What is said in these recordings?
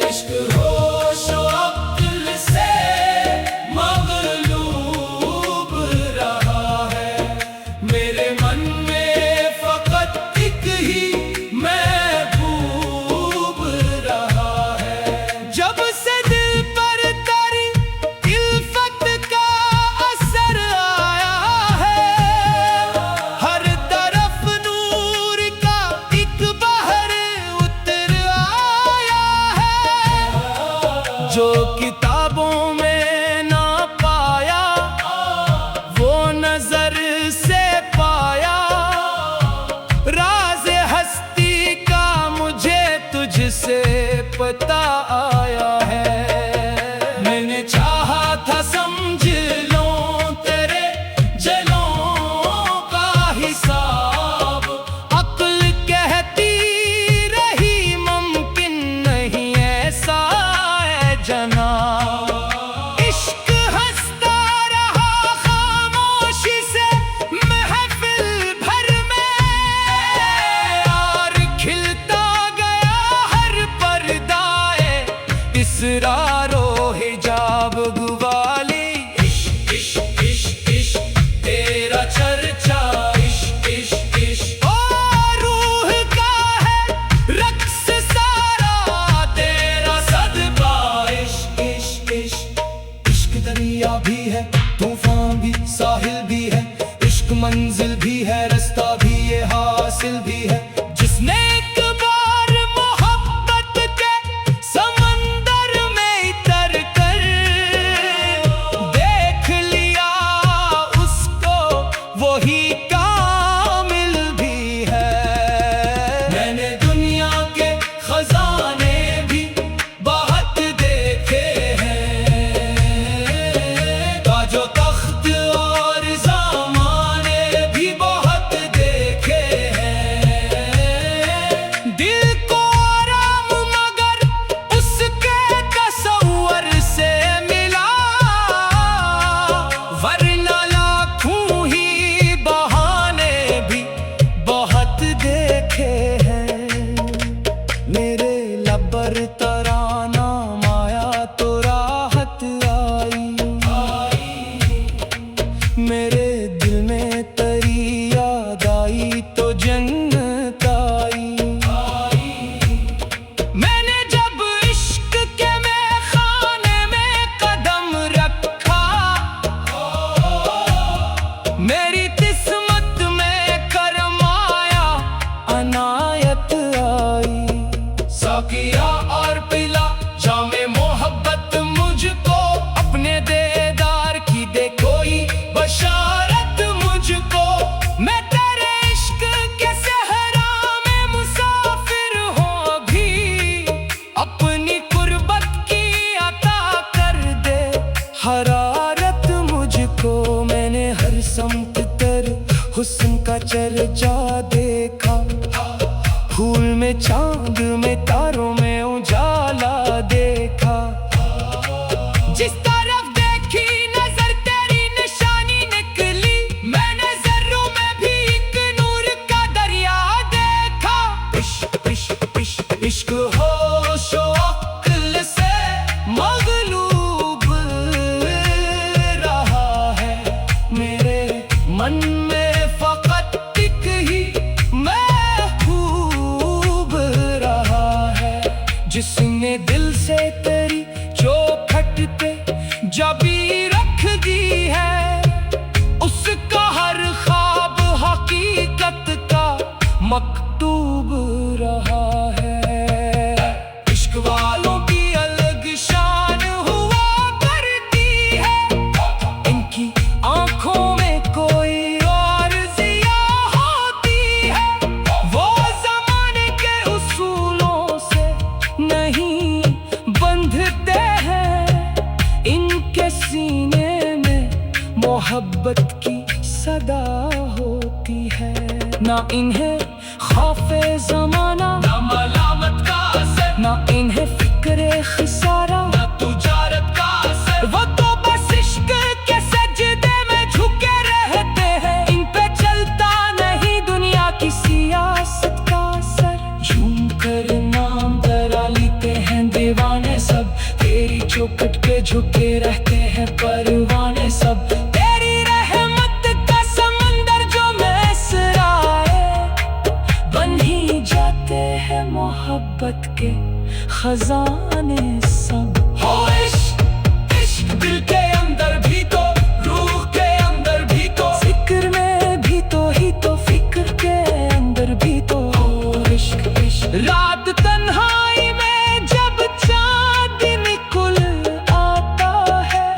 इश्क होशो अक्ल से मगलूब रहा है। मेरे मन में फकत एक ही महबूब रहा है। जब से दिल पर तेरी इल्फत का असर आया है, हर तरफ नूर का एक बहर उतर आया है। जो किताबों में ना पाया वो नजर से पाया। राज हस्ती का मुझे तुझसे पता आया है। मैंने चाहा था समझ लो तेरे जलों का हिसाब। अक्ल कहती रही मुमकिन नहीं ऐसा है जनाब। इश्क हंसता रहा खामोशी से महफिल भर में, और खिलता गया हर पर्दाए इसरारो हिजाब गुवाली। इश्क इश्क इश्क इश्क तेरा चर्चा, इश्क इश्क इश्क ओ रूह का है रक्स सारा तेरा सदका। इश्क इश्क इश्क इश्क दरिया भी है, तूफान भी, साहिल भी है। इश्क मंजिल भी है, रास्ता भी ये हासिल भी है। जिसने एक बार मोहब्बत के समंदर में उतर कर देख लिया उसको, वही कामिल भी है। मैंने दुनिया के खजाने भी बहुत देखे हैं, ताजो तख्त और ज़माने भी बहुत देखे हैं। दिल को आराम मगर उसके तसव्वुर से मिला, वरना लाखों ही बहाने भी बहुत देखे हैं। मेरे लबर तराना माया तो राहत आई। मेरे दिल में तेरी याद आई तो जन्नत आई। मैंने जब इश्क के खाने में कदम रखा, मेरी किस्मत में करम आया, अनायत आई। साकिया और पिला जामे मोहब्बत मुझको, अपने देदार की दे कोई बशारत मुझको। मैं तेरे इश्क के सहरा में मुसाफिर हूँ भी, अपनी कुर्बत की अता कर दे हरारत मुझको। मैंने हर समत तेरे हुस्न का चर्चा देखा, फूल में चांद में तारों में उजाला देखा। जिस तरफ देखी नजर तेरी निशानी निकली, मैंने ज़र्रों में भी एक नूर का दरिया देखा। इश्क इश्क इश्क इश्क होशो अक्ल से मगलूब रहा है। मेरे मन में फकत एक ही महबूब रहा है। जिसने दिल से तेरी चौखट पे जबी रख दी है, उसका हर ख्वाब हकीकत का मकतूब रहा है। इश्क वालों की अलग शान हुआ करती है, इनकी आंखों में कोई और ज़िया होती है। वो ज़माने के उसूलों से नहीं बंधते हैं, इनके सीने में मोहब्बत की सदा होती है। ना इन्हें खौफे ज़माना, ना मलामत का असर, ना इन्हें फिक्रे खिसारा, ना तुजारत का असर। वो तो बस इश्क के सजदे में झुके रहते हैं, इन पे चलता नहीं दुनिया की सियासत का असर। यूं कर नाम डरा लेते हैं दीवाने। दीवाने सब, तेरी चौखट पे झुके रहते हैं परवाने सब। तेरी रहमत का समंदर जो में सराए, बन ही जाते हैं मोहब्बत के खजाने सब। हो इश्क इश्क दिल के अंदर भी तो, रूह के अंदर भी तो, फिक्र में भी तो ही तो, फिक्र के अंदर भी तो। हो इश्क इश्क रात तन्हाई में जब चाँद निकल आता है,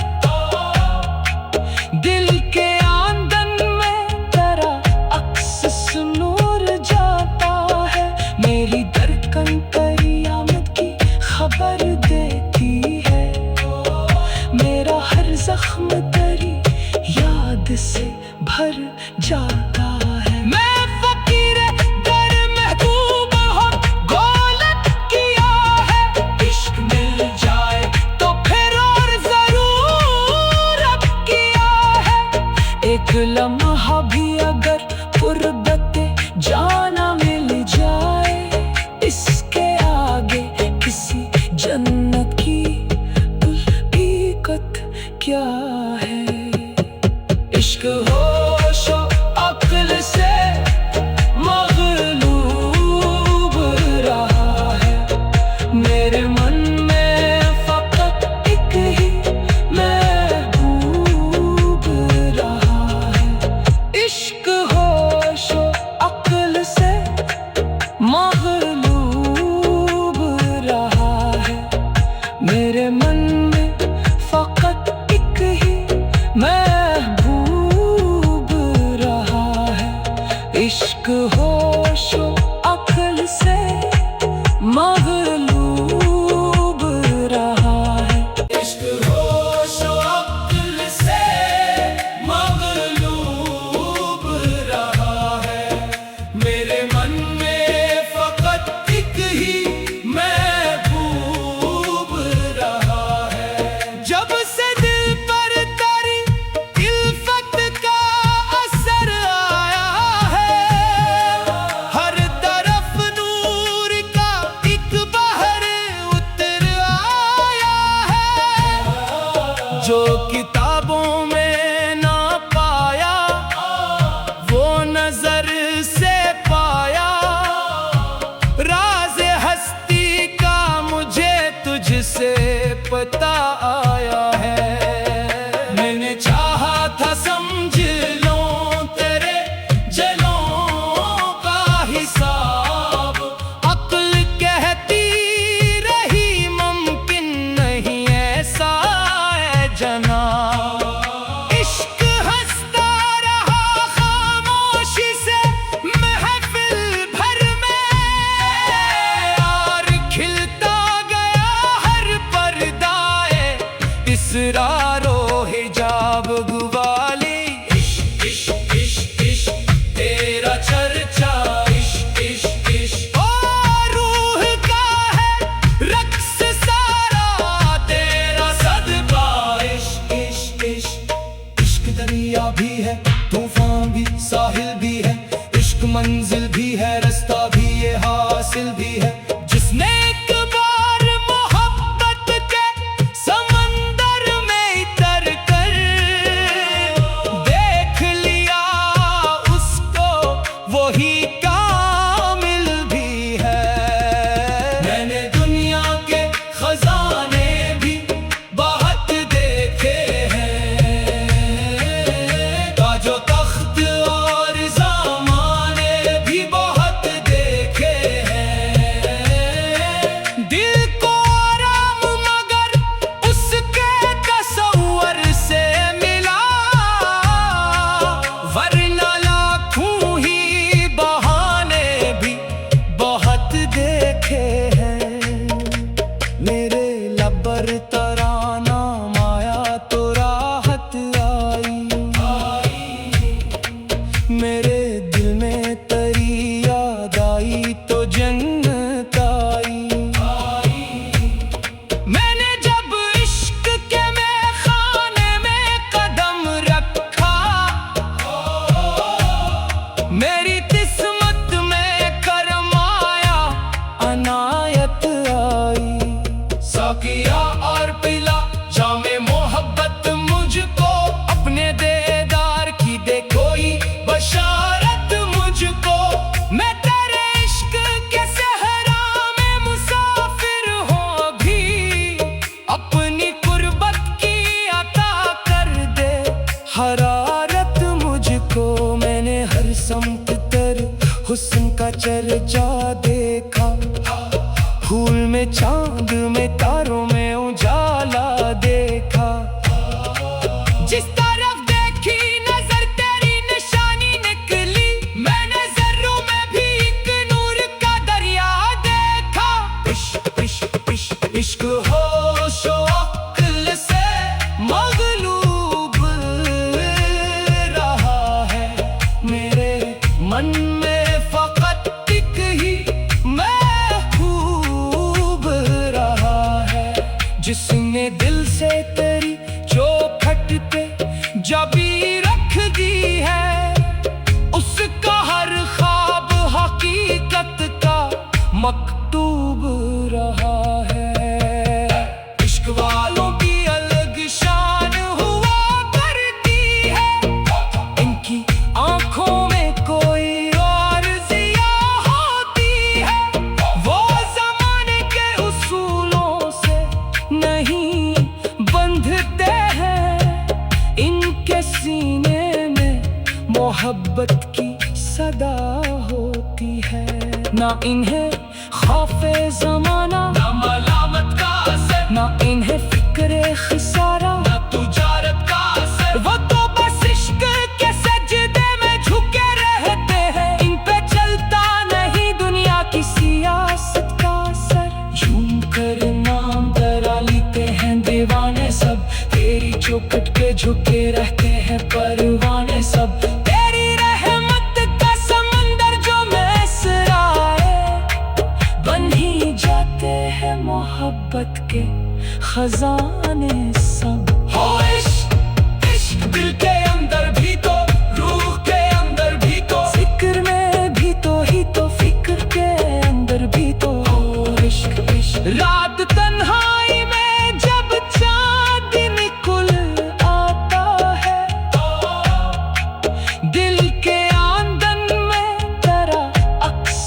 दिल के आंगन में तेरा अक्स नूर जाता है। मेरी धड़कन कयामत की खबर देती है, मेरा हर जख्म तेरी याद से भर जाता है। मैं फकीर दर महबूब हूँ, गौलत किया है, इश्क मिल जाए तो फिर और जरूर अब किया है। एक लम्हा भी अगर गुर्बत जाना मिल जाए, इसके आगे किसी जन्नत की हकीकत क्या है। इश्क होशो अक्ल से मगलूब रहा है, मेरे मन में फकत एक ही महबूब रहा है। इश्क होशो अक्ल से मगलूब रहा है, मेरे मन में फकत एक ही महबूब रहा है। इश्क होशो अक्ल से मगलूब रहा है। इश्क होशो अक्ल से मगलूब रहा है, मेरे मन में फकत एक ही महबूब रहा है। जब से दिल पर तेरी इल्फत का असर आया है, हर तरफ नूर का एक बहर उतर आया है। जो किताबों में ना पाया वो नजर से पाया, राज हस्ती का मुझे तुझसे पता आया है। मैंने चाहा था समझ लूं तेरे जलों का हिसाब, अक्ल कहती रही मुमकिन नहीं ऐसा है जनाब। इश्क हंसता रहा खामोशी से महफिल भर में, और खिलता गया हर पर्दाए इसरारो हिजाब गुवाली। इश्क इश्क इश्क इश्क तेरा चर्चा, इश्क इश्क इश्क ओ रूह का है रक्स सारा तेरा सदका। इश्क इश्क इश्क इश्क दरिया भी है, तूफान भी, साहिल भी है, इश्क मंजिल भी है, रास्ता भी ये हासिल भी है। जिसने एक बार मोहब्बत के समंदर में उतर कर देख लिया, उसको वही कामिल भी है। मैंने दुनिया के खजाने भी बहुत देखे हैं, ताजो तख्त और ज़माने भी बहुत देखे हैं। दिल को आराम मगर उसके तसव्वुर से मिला, वरना लाखों ही बहाने भी बहुत देखे हैं। मेरे लबर तराना माया तो राहत आई, मेरे दिल में तेरी याद आई तो जन्नत आई। मैंने जब इश्क के खाने में कदम रखा, मेरी किस्मत में करम आया, अनायत आई। किया और पिला जामे मोहब्बत मुझको, अपने देदार की दे कोई बशारत मुझको। मैं तेरे इश्क के सहरा में मुसाफिर हूँ भी, अपनी कुर्बत की अता कर दे हरारत मुझको। मैंने हर समत तर हुस्न का चर्चा देखा, फूल में चांद में तारों में उजाला देखा। जिस तरफ देखी नजर तेरी निशानी निकली, मैंने जर्रों में भी एक नूर का दरिया देखा। इश्क इश्क इश्क इश्क होशो अक्ल से मगलूब रहा है, मेरे मन में फकत एक ही महबूब रहा है। जिसने दिल से तेरी चौखट पे जबी रख दी है, उसका हर ख्वाब हकीकत का मकतूब रहा है। इश्क वालों की अलग शान हुआ करती है, इनकी आंखों में कोई और जिया होती है। वो जमाने के उसूलों से नहीं बंधते हैं, इनके सीने में मोहब्बत की सदा होती है। ना इन्हें खौफे जमाना, ना मलामत का असर, ना इन्हें फिक्रे खिसारा, ना तुजारत का असर। वो तो बस इश्क के सजदे में झुके रहते हैं, इन पे चलता नहीं दुनिया की सियासत का असर। झूम कर नाम डरा लेते हैं दीवाने सब, तेरी चौखट पे झुके रहते हैं परवाने सब। तेरी रहमत का समंदर जो में इसराए, बन ही जाते हैं मोहब्बत के खजाने सब। हो इश्क इश्क दिल के अंदर भी तो, रूह के अंदर भी तो, फिक्र में भी तो ही तो, फिक्र के अंदर भी तो। हो इश्क इश्क रात तन्हाई में जब चाँद निकल आता है, दिल के आंगन में तेरा अक्स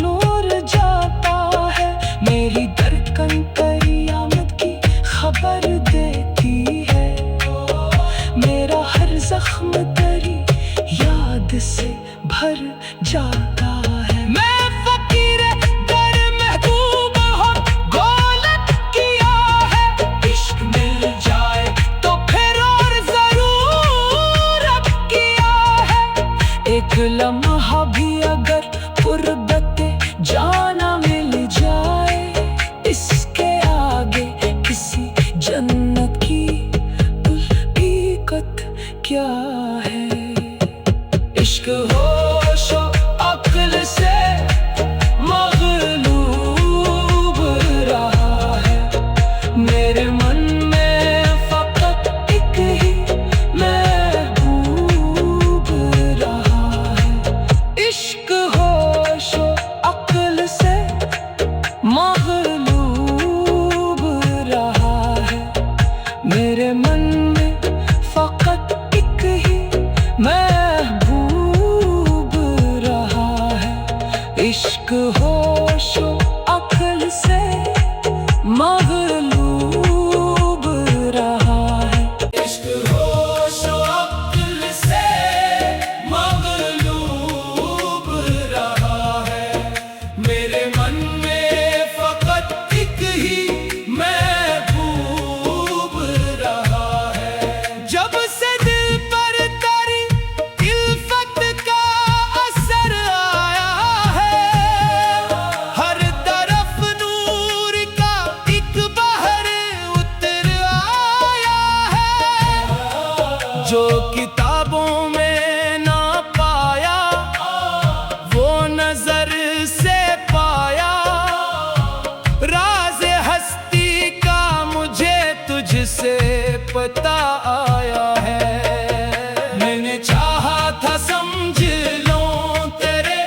नूर जाता है। मेरी धड़कन कयामत की खबर देती है, मेरा हर जख्म तेरी याद से भर जाता है। मैं फकीर दर महबूब हूँ, गौलत किया है। इश्क मिल जाए तो फिर और जरूरत किया है। एक लम्हा भी अगर कुर्बते जाना मिल जाए, इसके आगे किसी जन्नत की हकीकत क्या है। इश्क होशो अक्ल से मगलूब रहा है, मेरे मन में फकत एक ही महबूब रहा है। इश्क होशो अक्ल से मगलूब रहा है, मेरे मन में फकत एक ही महबूब रहा है। इश्क होशो अक्ल से मगलूब रहा है। इश्क होशो अक्ल से मगलूब रहा है, मेरे मन में फकत एक ही महबूब रहा है। जब से दिल पर तेरी इल्फत का असर आया है, हर तरफ नूर का एक बहर उतर आया है। जो किताबों में ना पाया वो नजर से पाया, राज हस्ती का मुझे तुझसे पता आया है। मैंने चाहा था समझ लूं तेरे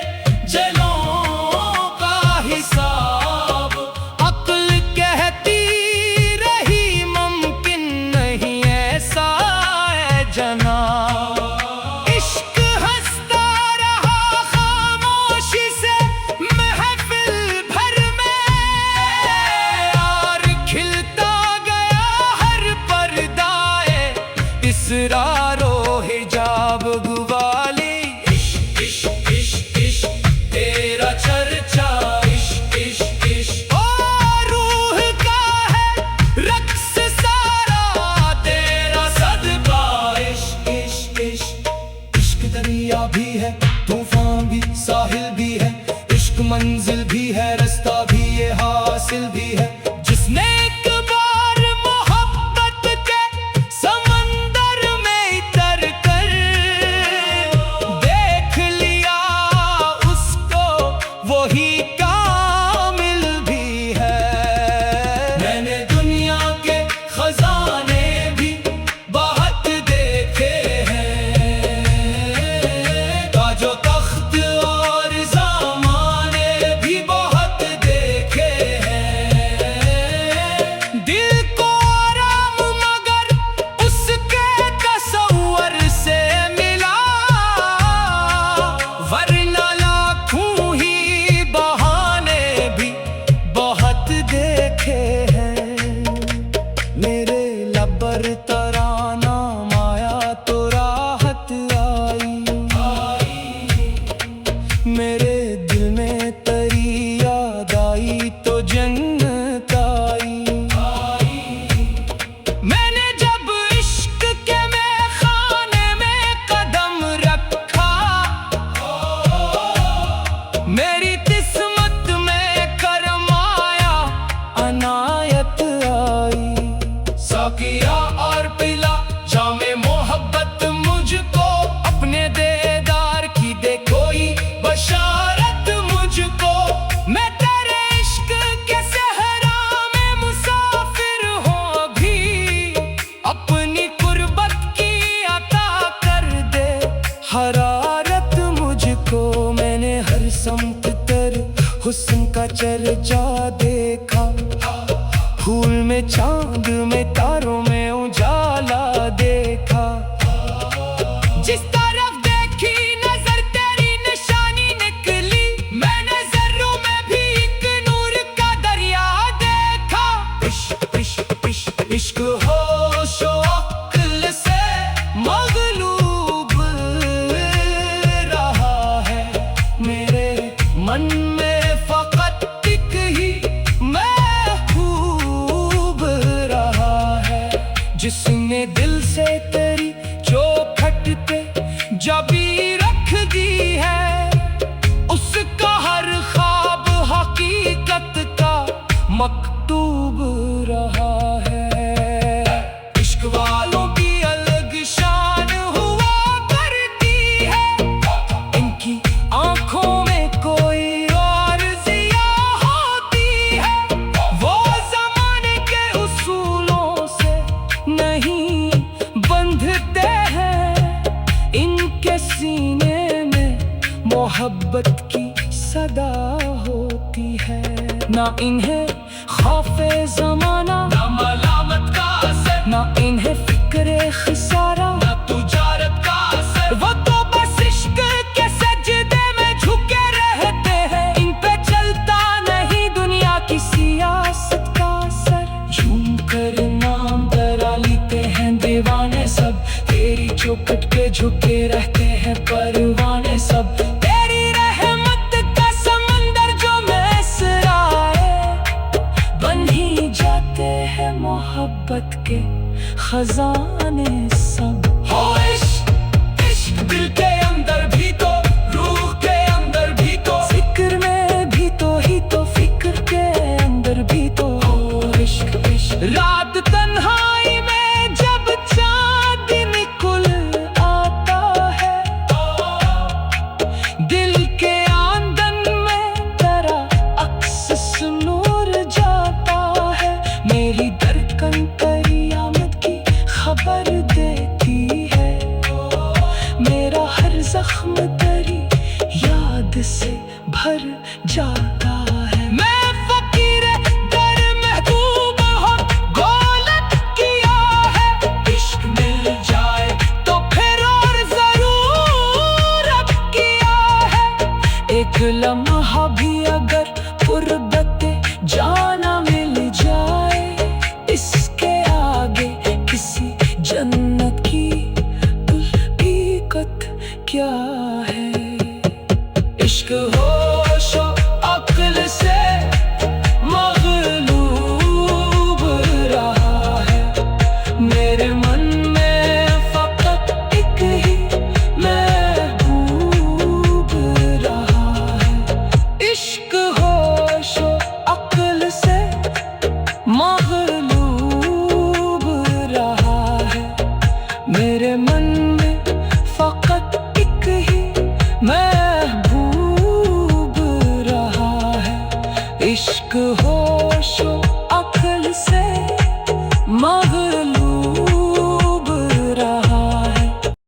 जलों का हिसाब, अक्ल कहती इसरारो हिजाब गुवाली, इश्क इश्क इश्क इश्क तेरा चर्चा, इश्क इश्क इश्क ओ रूह का है रक्स सारा तेरा सदका, इश्क इश्क इश्क इश्क दरिया भी है, तूफान भी, साहिल भी है, इश्क मंजिल भी है, रास्ता भी ये हासिल भी है। जिसने एक बार मोहब्बत के समंदर में उतर कर देख लिया उसको, वही कामिल भी है। मैंने दुनिया के खजाने भी बहुत देखे हैं, ताजो तख्त और ज़माने भी बहुत देखे हैं। दिल को आराम मगर उसके तसव्वुर से मिला, वरना लाखों ही बहाने भी बहुत देखे हैं। मेरे लबर तराना माया तो राहत आई, मेरे दिल में तेरी याद आई तो जन्नत आई। मैंने जब इश्क के खाने में कदम रखा, मेरी किस्मत में करम आया, अनायत आई। साकिया और पिला जामे मोहब्बत मुझको, अपने देदार की दे कोई बशारत मुझको। मैं तेरे इश्क के सहरा में मुसाफिर हूँ भी, अपनी कुर्बत की अता कर दे हरारत मुझको। मैंने हर समत तेरे हुस्न का चर्चा देखा, फूल में चांद में तारों में उजाला देखा। जिस तरफ देखी नजर तेरी निशानी निकली, मैंने ज़र्रों में भी एक नूर का दरिया देखा। इश्क इश्क इश्क इश्क होशो अक्ल से मगलूब रहा है, मेरे मन में फकत एक ही महबूब रहा है। जिसने दिल से तेरी चौखट पे जबी रख दी है, उसका हर ख्वाब हकीकत का मकतूब रहा है। इश्क वालों की अलग शान हुआ करती है, इनकी आंखों में कोई और जिया होती है। वो जमाने के उसूलों से नहीं बंधते हैं, इनके सीने में मोहब्बत की सदा होती है। ना इन्हें खौफे ज़माना, ना मलामत का असर, ना इन्हें फिक्रे खिसारा, ना तुजारत का असर। वो तो बस इश्क के सजदे में झुके रहते हैं, इन पे चलता नहीं दुनिया की सियासत का असर। झूम कर नाम तरा लेते हैं दीवाने सब, तेरी चौखट पे झुके रहते हैं परवाने सब। तेरी रहमत का समंदर जो में इसराए, बन ही जाते हैं मोहब्बत के खजाने सब। हो इश्क इश्क दिल के अंदर भी तो, रूह के अंदर भी तो, फिक्र में भी तो ही तो, फिक्र के अंदर भी तो। हो इश्क इश्क